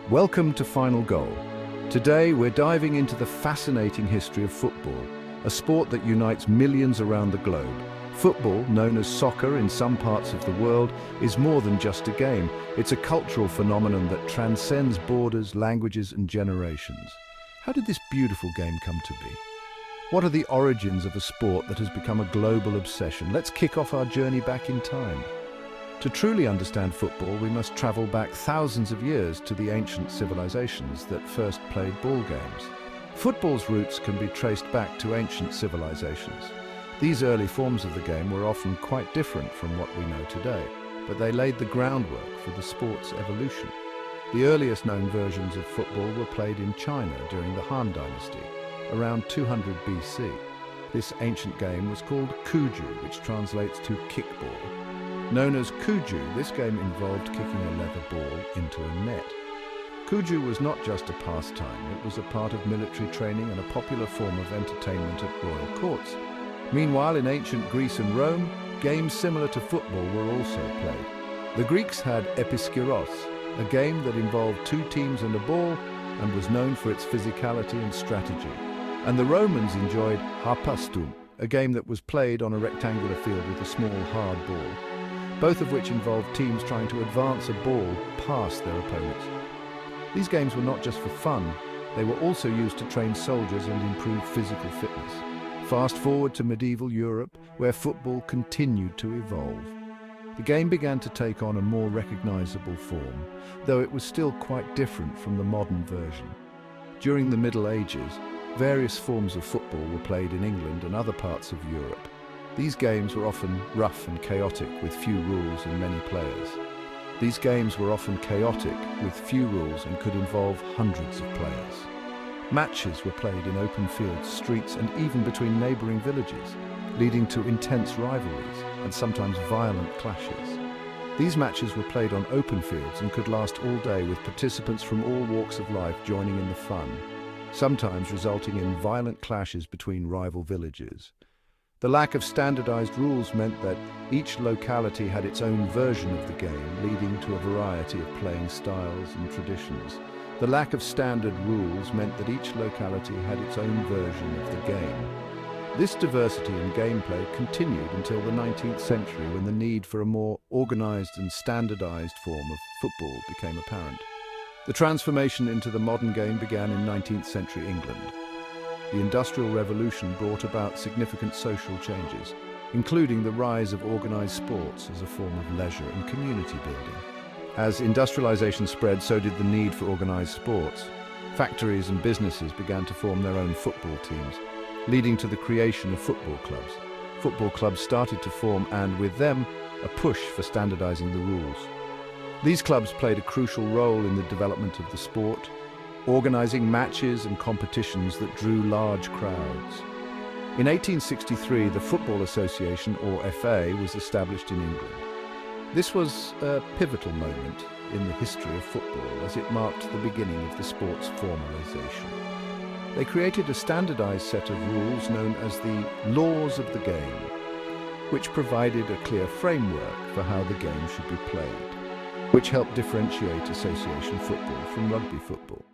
Welcome to Final Goal. Today we're diving into the fascinating history of football, a sport that unites millions around the globe. Football, known as soccer in some parts of the world, is more than just a game. It's a cultural phenomenon that transcends borders, languages, and generations. How did this beautiful game come to be? What are the origins of a sport that has become a global obsession? Let's kick off our journey back in time. To truly understand football, we must travel back thousands of years to the ancient civilizations that first played ball games. Football's roots can be traced back to ancient civilizations. These early forms of the game were often quite different from what we know today, but they laid the groundwork for the sport's evolution. The earliest known versions of football were played in China during the Han Dynasty, around 200 BC. This ancient game was called Cuju, which translates to kickball. Known as Cuju, this game involved kicking a leather ball into a net. Cuju was not just a pastime, it was a part of military training and a popular form of entertainment at royal courts. Meanwhile, in ancient Greece and Rome, games similar to football were also played. The Greeks had Episkiros, a game that involved two teams and a ball and was known for its physicality and strategy. And the Romans enjoyed Harpastum, a game that was played on a rectangular field with a small, hard ball, both of which involved teams trying to advance a ball past their opponents. These games were not just for fun, they were also used to train soldiers and improve physical fitness. Fast forward to medieval Europe, where football continued to evolve. The game began to take on a more recognizable form, though it was still quite different from the modern version. During the Middle Ages, various forms of football were played in England and other parts of Europe. These games were often rough and chaotic with few rules and many players. These games were often chaotic with few rules and could involve hundreds of players. Matches were played in open fields, streets, and even between neighbouring villages, leading to intense rivalries and sometimes violent clashes. These matches were played on open fields and could last all day, with participants from all walks of life joining in the fun, sometimes resulting in violent clashes between rival villages. The lack of standardized rules meant that each locality had its own version of the game, leading to a variety of playing styles and traditions. The lack of standard rules meant that each locality had its own version of the game. This diversity in gameplay continued until the 19th century, when the need for a more organized and standardized form of football became apparent. The transformation into the modern game began in 19th century England. The Industrial Revolution brought about significant social changes, including the rise of organized sports as a form of leisure and community building. As industrialization spread, so did the need for organized sports. Factories and businesses began to form their own football teams, leading to the creation of football clubs. Football clubs started to form, and with them, a push for standardizing the rules. These clubs played a crucial role in the development of the sport, organizing matches and competitions that drew large crowds. In 1863, the Football Association, or FA, was established in England. This was a pivotal moment in the history of football, as it marked the beginning of the sport's formalization. They created a standardized set of rules known as the Laws of the Game, which provided a clear framework for how the game should be played, which helped differentiate association football from rugby football.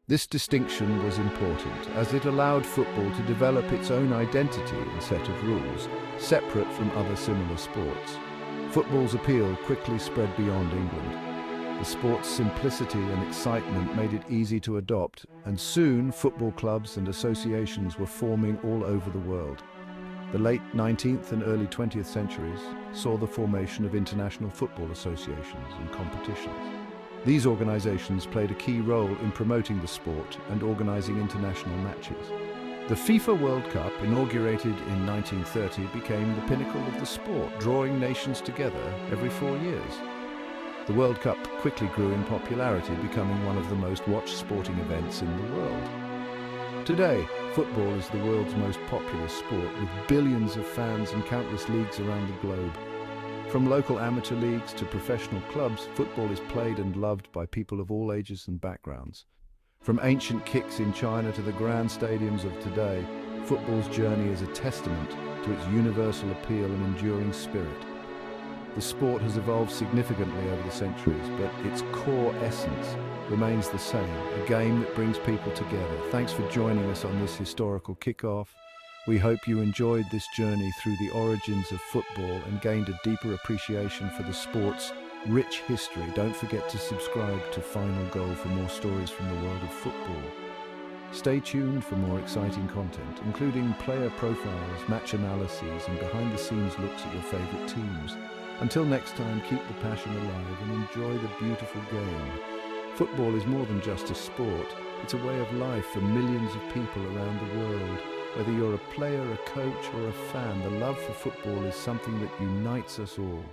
This distinction was important, as it allowed football to develop its own identity and set of rules, separate from other similar sports. Football's appeal quickly spread beyond England. The sport's simplicity and excitement made it easy to adopt, and soon football clubs and associations were forming all over the world. The late 19th and early 20th centuries saw the formation of international football associations and competitions. These organizations played a key role in promoting the sport and organizing international matches. The FIFA World Cup, inaugurated in 1930, became the pinnacle of the sport, drawing nations together every 4 years. The World Cup quickly grew in popularity, becoming one of the most watched sporting events in the world. Today, football is the world's most popular sport, with billions of fans and countless leagues around the globe. From local amateur leagues to professional clubs, football is played and loved by people of all ages and backgrounds. From ancient kicks in China to the grand stadiums of today, football's journey is a testament to its universal appeal and enduring spirit. The sport has evolved significantly over the centuries, but its core essence remains the same, a game that brings people together. Thanks for joining us on this historical kickoff. We hope you enjoyed this journey through the origins of football and gained a deeper appreciation for the sport's rich history. Don't forget to subscribe to Final Goal for more stories from the world of football. Stay tuned for more exciting content, including player profiles, match analyses, and behind-the-scenes looks at your favorite teams. Until next time, keep the passion alive and enjoy the beautiful game. Football is more than just a sport. It's a way of life for millions of people around the world. Whether you're a player, a coach, or a fan, the love for football is something that unites us all.